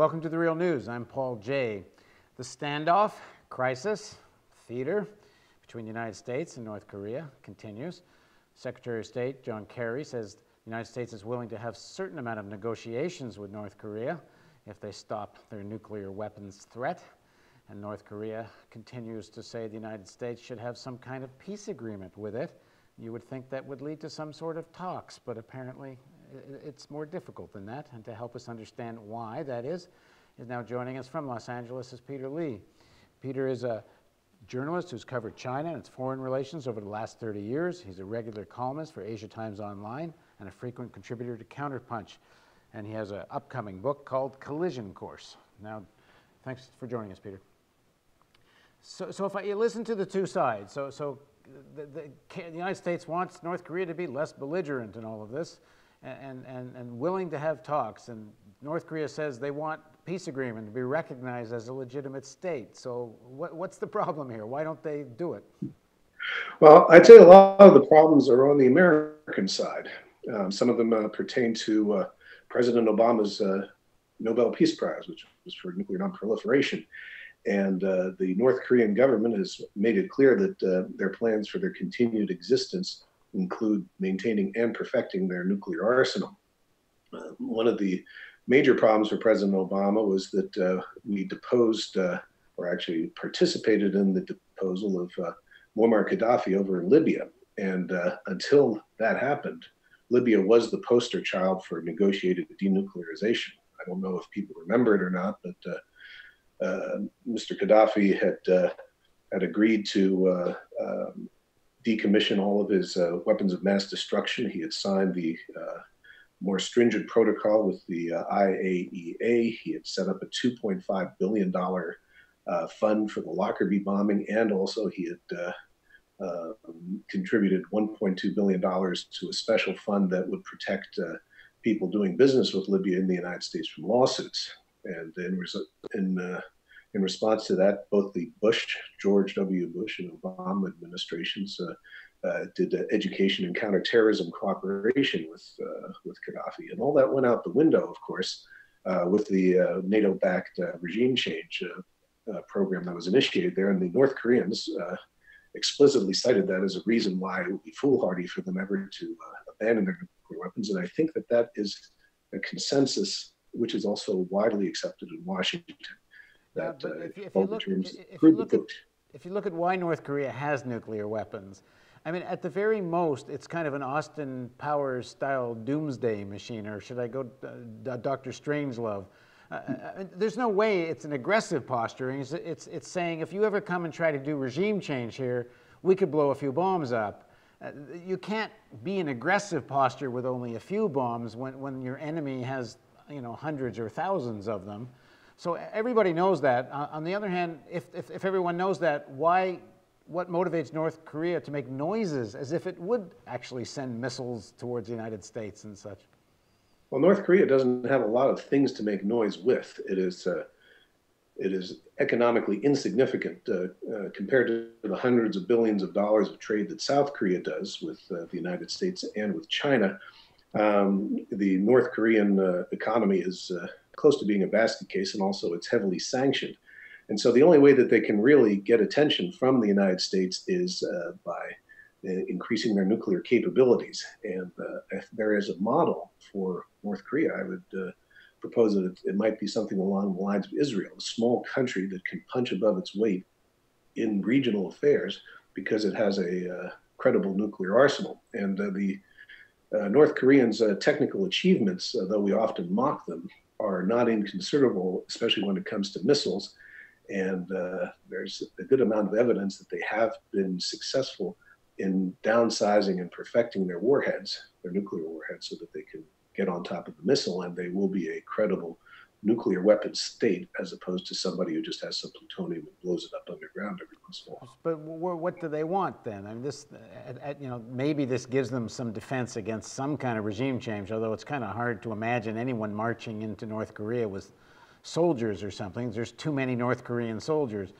Welcome to The Real News. I'm Paul Jay. The standoff, crisis, theater between the United States and North Korea continues. Secretary of State John Kerry says the United States is willing to have a certain amount of negotiations with North Korea if they stop their nuclear weapons threat. And North Korea continues to say the United States should have some kind of peace agreement with it. You would think that would lead to some sort of talks, but apparently it's more difficult than that. And to help us understand why that is now joining us from Los Angeles is Peter Lee. Peter is a journalist who's covered China and its foreign relations over the last 30 years. He's a regular columnist for Asia Times Online and a frequent contributor to Counterpunch. And he has an upcoming book called Collision Course. Now, thanks for joining us, Peter. So if you listen to the two sides, the United States wants North Korea to be less belligerent in all of this and willing to have talks. And North Korea says they want peace agreement to be recognized as a legitimate state. So what's the problem here? Why don't they do it? Well, I'd say a lot of the problems are on the American side. Some of them pertain to President Obama's Nobel Peace Prize, which was for nuclear nonproliferation. And the North Korean government has made it clear that their plans for their continued existence include maintaining and perfecting their nuclear arsenal. One of the major problems for President Obama was that we deposed, or actually participated in the deposal of Muammar Gaddafi over in Libya. And until that happened, Libya was the poster child for negotiated denuclearization. I don't know if people remember it or not, but Mr. Gaddafi had agreed to decommission all of his weapons of mass destruction. He had signed the more stringent protocol with the IAEA. He had set up a $2.5 billion fund for the Lockerbie bombing, and also he had contributed $1.2 billion to a special fund that would protect people doing business with Libya in the United States from lawsuits. And in response to that, both the George W. Bush and Obama administrations did education and counterterrorism cooperation with Gaddafi. And all that went out the window, of course, with the NATO-backed regime change program that was initiated there. And the North Koreans explicitly cited that as a reason why it would be foolhardy for them ever to abandon their nuclear weapons. And I think that that is a consensus which is also widely accepted in Washington. That if you look at why North Korea has nuclear weapons, I mean, at the very most, it's kind of an Austin Powers style doomsday machine, or should I go Dr. Strangelove? There's no way it's an aggressive posturing. It's saying, if you ever come and try to do regime change here, we could blow a few bombs up. You can't be an aggressive posture with only a few bombs when your enemy has, hundreds or thousands of them. So everybody knows that. On the other hand, if everyone knows that, what motivates North Korea to make noises as if it would actually send missiles towards the United States and such? Well, North Korea doesn't have a lot of things to make noise with. It is economically insignificant compared to the hundreds of billions of dollars of trade that South Korea does with the United States and with China. The North Korean economy is close to being a basket case, and also it's heavily sanctioned. And so the only way that they can really get attention from the United States is by increasing their nuclear capabilities. And if there is a model for North Korea, I would propose that it might be something along the lines of Israel, a small country that can punch above its weight in regional affairs because it has a credible nuclear arsenal. And the North Koreans' technical achievements, though we often mock them, are not inconsiderable, especially when it comes to missiles. And there's a good amount of evidence that they have been successful in downsizing and perfecting their warheads, their nuclear warheads, so that they can get on top of the missile and they will be a credible nuclear weapons state, as opposed to somebody who just has some plutonium and blows it up underground every once in a while. But what do they want then? I mean, maybe this gives them some defense against some kind of regime change, although it's kind of hard to imagine anyone marching into North Korea with soldiers or something. There's too many North Korean soldiers.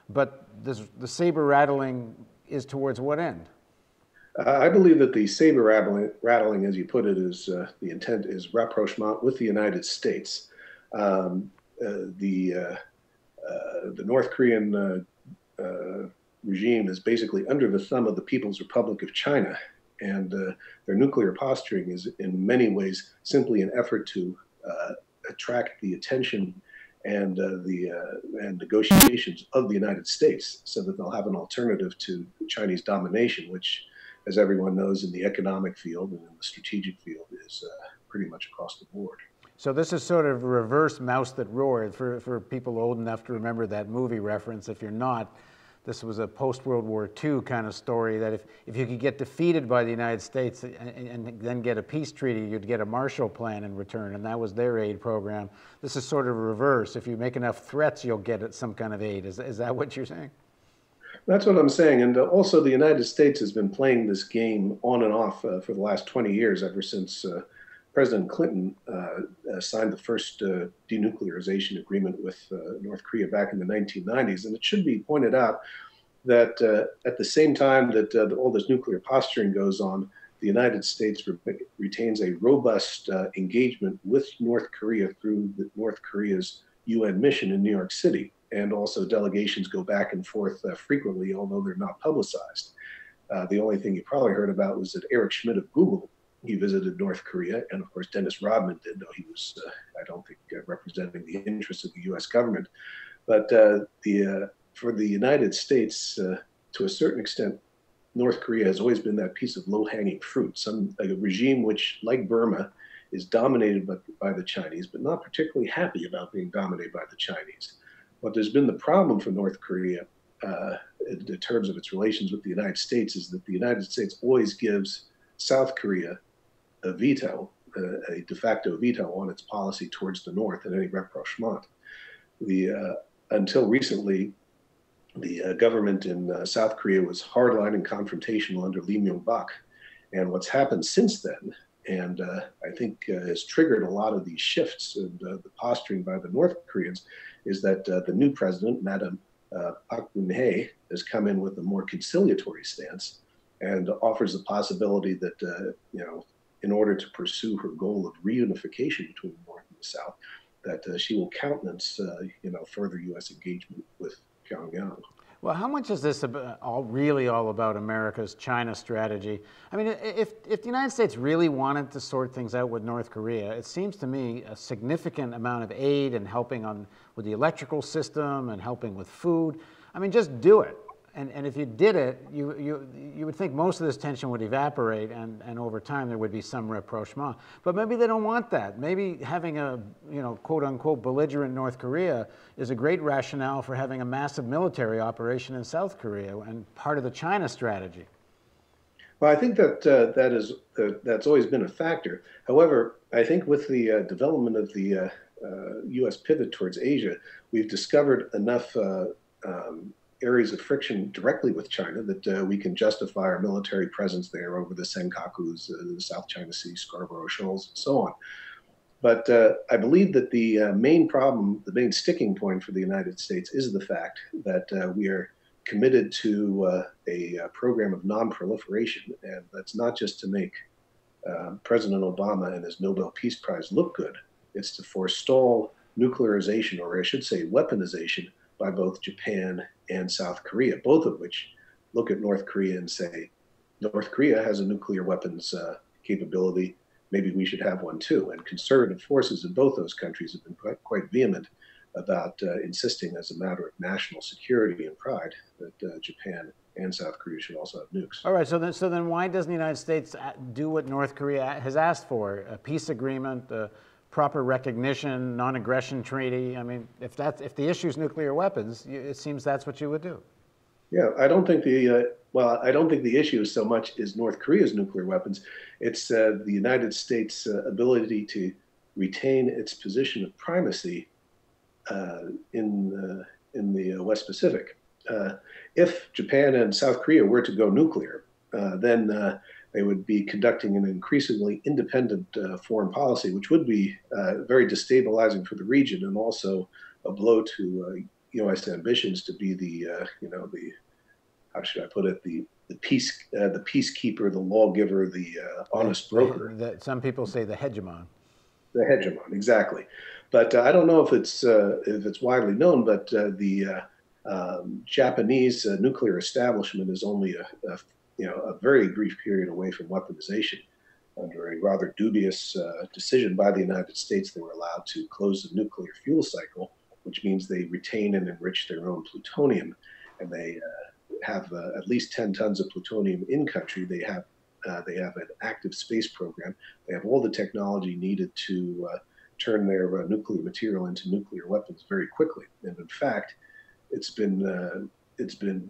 But the saber rattling is towards what end? I believe that the saber rattling, as you put it, is the intent is rapprochement with the United States. the North Korean regime is basically under the thumb of the People's Republic of China, and their nuclear posturing is in many ways simply an effort to attract the attention and and negotiations of the United States, so that they'll have an alternative to Chinese domination, which, as everyone knows, in the economic field and in the strategic field, is pretty much across the board. So this is sort of reverse Mouse That Roared for people old enough to remember that movie reference. If you're not, this was a post-World War II kind of story that if you could get defeated by the United States and then get a peace treaty, you'd get a Marshall Plan in return, and that was their aid program. This is sort of reverse. If you make enough threats, you'll get some kind of aid. Is that what you're saying? That's what I'm saying. And also the United States has been playing this game on and off for the last 20 years, ever since President Clinton signed the first denuclearization agreement with North Korea back in the 1990s. And it should be pointed out that at the same time that all this nuclear posturing goes on, the United States retains a robust engagement with North Korea through North Korea's UN mission in New York City. And also delegations go back and forth frequently, although they're not publicized. The only thing you probably heard about was that Eric Schmidt of Google, he visited North Korea, and of course Dennis Rodman did, though he was, I don't think, representing the interests of the U.S. government. But for the United States, to a certain extent, North Korea has always been that piece of low-hanging fruit, a regime which, like Burma, is dominated by the Chinese, but not particularly happy about being dominated by the Chinese. What there's been the problem for North Korea in terms of its relations with the United States is that the United States always gives South Korea a veto, a de facto veto on its policy towards the North and any rapprochement. Until recently, the government in South Korea was hardline and confrontational under Lee Myung-bak. And what's happened since then, and I think has triggered a lot of these shifts and the posturing by the North Koreans, is that the new president, Madam Park Geun-hye, has come in with a more conciliatory stance and offers the possibility that, in order to pursue her goal of reunification between the North and the South, that she will countenance, further U.S. engagement with Pyongyang. Well, how much is this really all about America's China strategy? I mean, if the United States really wanted to sort things out with North Korea, it seems to me a significant amount of aid and helping with the electrical system and helping with food. I mean, just do it. And if you did it, you would think most of this tension would evaporate, and over time there would be some rapprochement. But maybe they don't want that. Maybe having a quote unquote belligerent North Korea is a great rationale for having a massive military operation in South Korea and part of the China strategy. Well, I think that that's always been a factor. However, I think with the development of the U.S. pivot towards Asia, we've discovered enough areas of friction directly with China that we can justify our military presence there over the Senkakus, the South China Sea, Scarborough Shoals, and so on. But I believe that the main problem, the main sticking point for the United States is the fact that we are committed to a program of non-proliferation. And that's not just to make President Obama and his Nobel Peace Prize look good. It's to forestall nuclearization, or I should say weaponization, by both Japan and South Korea, both of which look at North Korea and say, North Korea has a nuclear weapons capability, maybe we should have one too. And conservative forces in both those countries have been quite vehement about insisting as a matter of national security and pride that Japan and South Korea should also have nukes. All right, so then why doesn't the United States do what North Korea has asked for, a peace agreement, proper recognition, non-aggression treaty? I mean, if the issue is nuclear weapons, it seems that's what you would do. Yeah, I don't think the issue is so much is North Korea's nuclear weapons. It's the United States' ability to retain its position of primacy in the West Pacific. If Japan and South Korea were to go nuclear, then they would be conducting an increasingly independent foreign policy, which would be very destabilizing for the region and also a blow to U.S. ambitions to be the how should I put it, the peacekeeper, the lawgiver, the honest broker. Some people say the hegemon. The hegemon, exactly. But I don't know if it's widely known, but the Japanese nuclear establishment is only a very brief period away from weaponization. Under a rather dubious decision by the United States, they were allowed to close the nuclear fuel cycle, which means they retain and enrich their own plutonium, and they have at least 10 tons of plutonium in country. They have an active space program. They have all the technology needed to turn their nuclear material into nuclear weapons very quickly. And in fact, it's been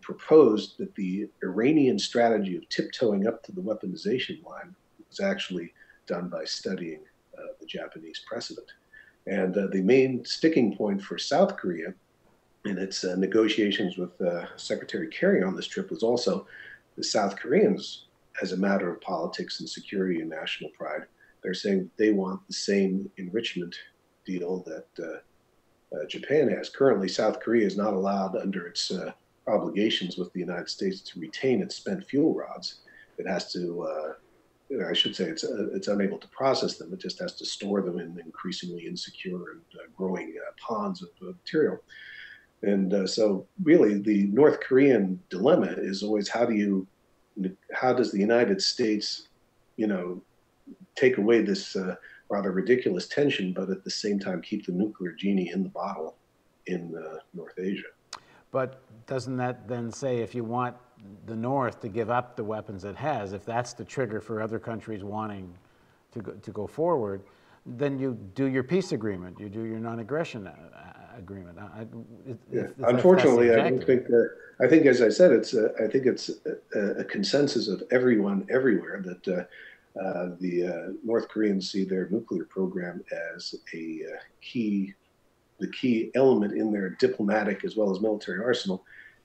proposed that the Iranian strategy of tiptoeing up to the weaponization line was actually done by studying the Japanese precedent. And the main sticking point for South Korea in its negotiations with Secretary Kerry on this trip was also the South Koreans, as a matter of politics and security and national pride. They're saying they want the same enrichment deal that Japan has. Currently, South Korea is not allowed under its obligations with the United States to retain its spent fuel rods. It has to, I should say, it's unable to process them. It just has to store them in increasingly insecure and growing ponds of material. And so really the North Korean dilemma is always how does the United States, take away this rather ridiculous tension, but at the same time keep the nuclear genie in the bottle in North Asia. But doesn't that then say if you want the North to give up the weapons it has, if that's the trigger for other countries wanting to go forward, then you do your peace agreement, you do your non-aggression agreement. Unfortunately, I don't think that. I think, as I said, I think it's a consensus of everyone everywhere that the North Koreans see their nuclear program as the key element in their diplomatic as well as military arsenal,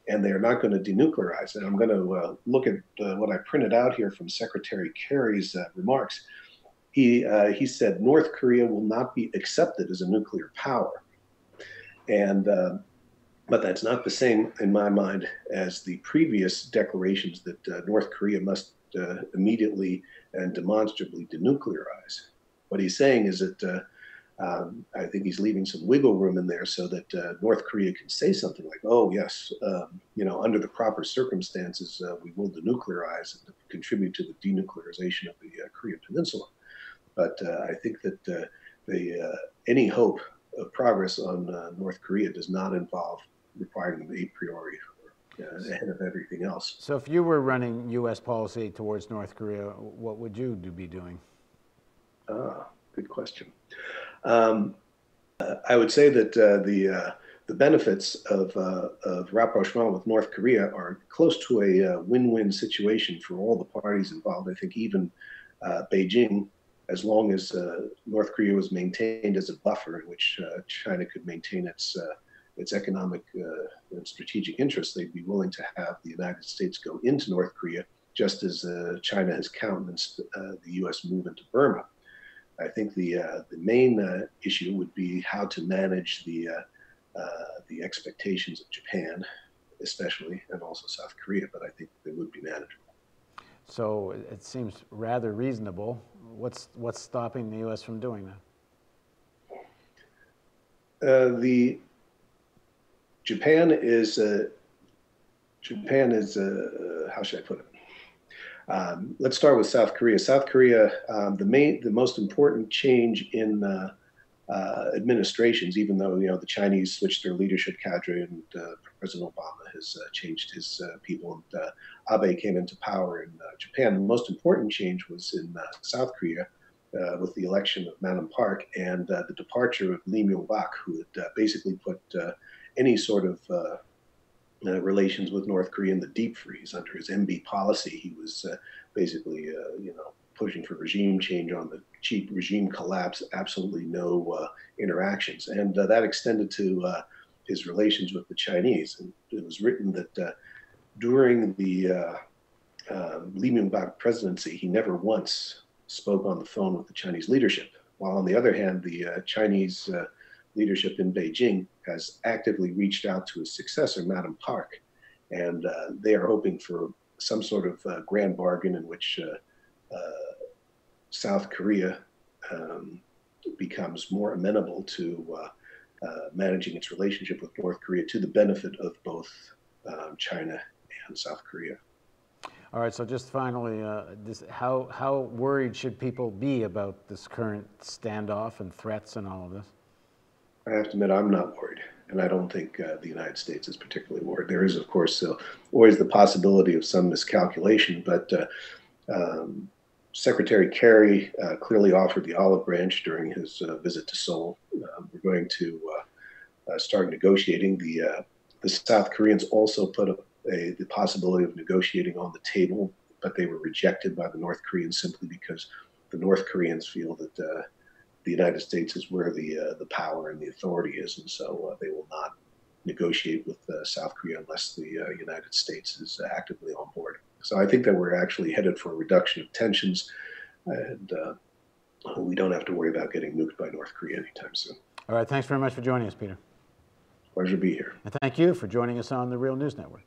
and they are not going to denuclearize. And I'm going to look at what I printed out here from Secretary Kerry's remarks. He said North Korea will not be accepted as a nuclear power, and but that's not the same in my mind as the previous declarations that North Korea must immediately and demonstrably denuclearize. What he's saying is that I think he's leaving some wiggle room in there so that North Korea can say something like, "Oh yes, under the proper circumstances, we will denuclearize and contribute to the denuclearization of the Korean Peninsula." But I think that any hope of progress on North Korea does not involve requiring them a priori ahead of everything else. So if you were running U.S. policy towards North Korea, what would you be doing? Good question. I would say that the benefits of rapprochement with North Korea are close to a win-win situation for all the parties involved. I think even Beijing, as long as North Korea was maintained as a buffer in which China could maintain its economic and strategic interests, they'd be willing to have the United States go into North Korea, just as China has countenanced the U.S. move into Burma. I think the main issue would be how to manage the expectations of Japan, especially, and also South Korea, but I think they would be manageable. So it seems rather reasonable. What's stopping the U.S. from doing that? Japan is how should I put it? Let's start with South Korea. South Korea, the most important change in administrations, even though the Chinese switched their leadership cadre and President Obama has changed his people, and Abe came into power in Japan. The most important change was in South Korea with the election of Madam Park and the departure of Lee Myung-bak, who had basically put any sort of relations with North Korea in the deep freeze. Under his MB policy, he was basically, pushing for regime change on the cheap regime collapse, absolutely no interactions. And that extended to his relations with the Chinese. And it was written that during the Lee Myung-bak presidency, he never once spoke on the phone with the Chinese leadership. While on the other hand, the Chinese leadership in Beijing has actively reached out to his successor, Madam Park, and they are hoping for some sort of grand bargain in which South Korea becomes more amenable to managing its relationship with North Korea to the benefit of both China and South Korea. All right, so just finally, how worried should people be about this current standoff and threats and all of this? I have to admit, I'm not worried, and I don't think the United States is particularly worried. There is, of course, always the possibility of some miscalculation, but Secretary Kerry clearly offered the olive branch during his visit to Seoul. We're going to start negotiating. The South Koreans also put the possibility of negotiating on the table, but they were rejected by the North Koreans simply because the North Koreans feel that the United States is where the power and the authority is, and so they will not negotiate with South Korea unless the United States is actively on board. So I think that we're actually headed for a reduction of tensions, and we don't have to worry about getting nuked by North Korea anytime soon. All right, thanks very much for joining us, Peter. Pleasure to be here. And thank you for joining us on the Real News Network.